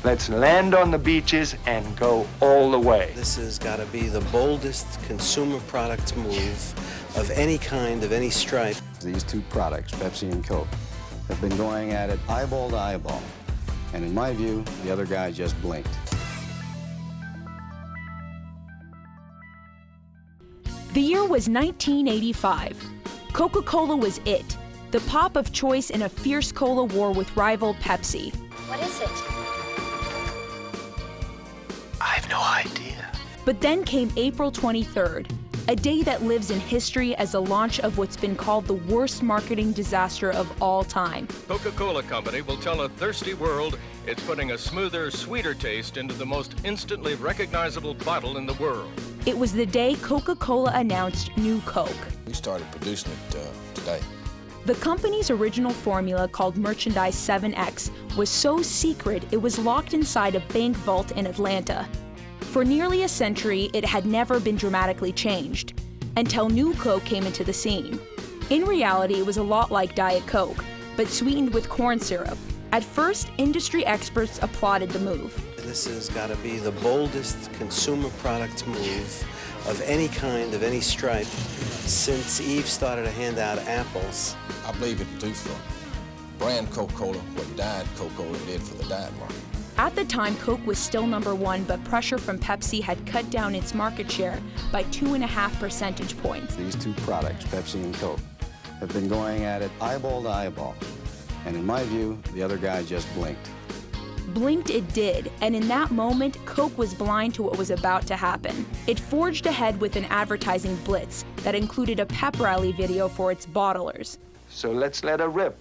Let's land on the beaches and go all the way. This has got to be the boldest consumer product move of any kind, of any stripe. These two products, Pepsi and Coke, have been going at it eyeball to eyeball. And in my view, the other guy just blinked. The year was 1985. Coca-Cola was it, the pop of choice in a fierce cola war with rival Pepsi. What is it? I have no idea. But then came April 23rd, a day that lives in history as the launch of what's been called the worst marketing disaster of all time. Coca-Cola Company will tell a thirsty world it's putting a smoother, sweeter taste into the most instantly recognizable bottle in the world. It was the day Coca-Cola announced New Coke. We started producing it today. The company's original formula, called Merchandise 7X, was so secret it was locked inside a bank vault in Atlanta. For nearly a century, it had never been dramatically changed, until New Coke came into the scene. In reality, it was a lot like Diet Coke, but sweetened with corn syrup. At first, industry experts applauded the move. This has got to be the boldest consumer product move of any kind, of any stripe, since Eve started to hand out apples. I believe it'll do for brand Coca-Cola what Diet Coca-Cola did for the diet market. At the time, Coke was still #1, but pressure from Pepsi had cut down its market share by 2.5 percentage points. These two products, Pepsi and Coke, have been going at it eyeball to eyeball. And in my view, the other guy just blinked. Blinked it did, and in that moment, Coke was blind to what was about to happen. It forged ahead with an advertising blitz that included a pep rally video for its bottlers. So let's let her rip.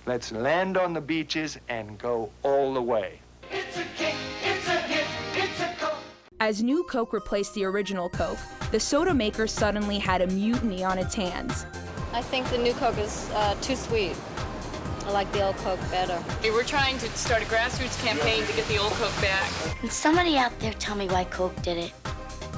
Let's land on the beaches and go all the way. It's a kick, it's a hit, it's a Coke. As New Coke replaced the original Coke, the soda maker suddenly had a mutiny on its hands. I think the new Coke is too sweet. I like the old Coke better. We're trying to start a grassroots campaign to get the old Coke back. Can somebody out there tell me why Coke did it?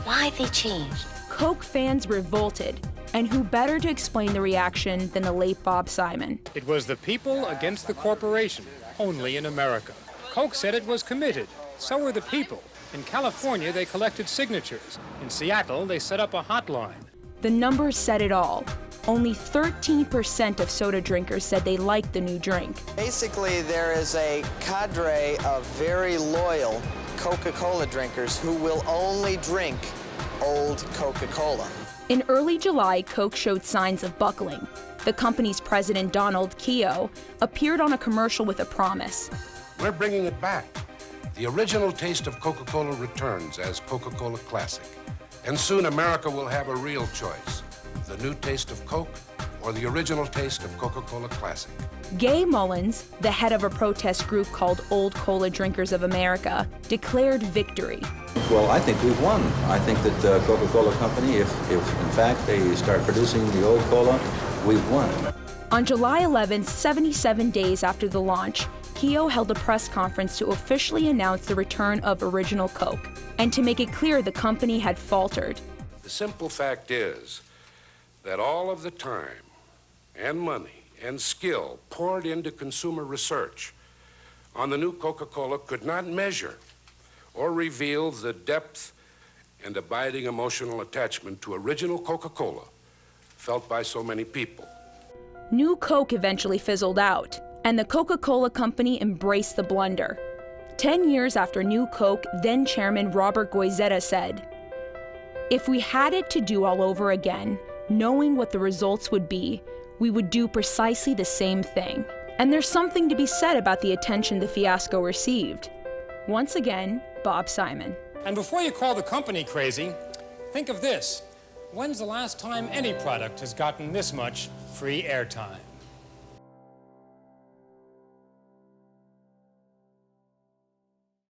Why they changed? Coke fans revolted, and who better to explain the reaction than the late Bob Simon? It was the people against the corporation, only in America. Coke said it was committed. So were the people. In California, they collected signatures. In Seattle, they set up a hotline. The numbers said it all. Only 13% of soda drinkers said they liked the new drink. Basically, there is a cadre of very loyal Coca-Cola drinkers who will only drink old Coca-Cola. In early July, Coke showed signs of buckling. The company's president, Donald Keogh, appeared on a commercial with a promise. We're bringing it back. The original taste of Coca-Cola returns as Coca-Cola Classic. And soon America will have a real choice. The new taste of Coke or the original taste of Coca-Cola Classic. Gay Mullins, the head of a protest group called Old Cola Drinkers of America, declared victory. Well, I think we've won. I think that the Coca-Cola Company, if in fact they start producing the old cola, we've won. On July 11th, 77 days after the launch, Keogh held a press conference to officially announce the return of Original Coke, and to make it clear the company had faltered. The simple fact is that all of the time and money and skill poured into consumer research on the new Coca-Cola could not measure or reveal the depth and abiding emotional attachment to original Coca-Cola felt by so many people. New Coke eventually fizzled out, and the Coca-Cola Company embraced the blunder. 10 years after New Coke, then Chairman Robert Goizeta said, "If we had it to do all over again, knowing what the results would be, we would do precisely the same thing." And there's something to be said about the attention the fiasco received. Once again, Bob Simon. And before you call the company crazy, think of this. When's the last time any product has gotten this much free airtime?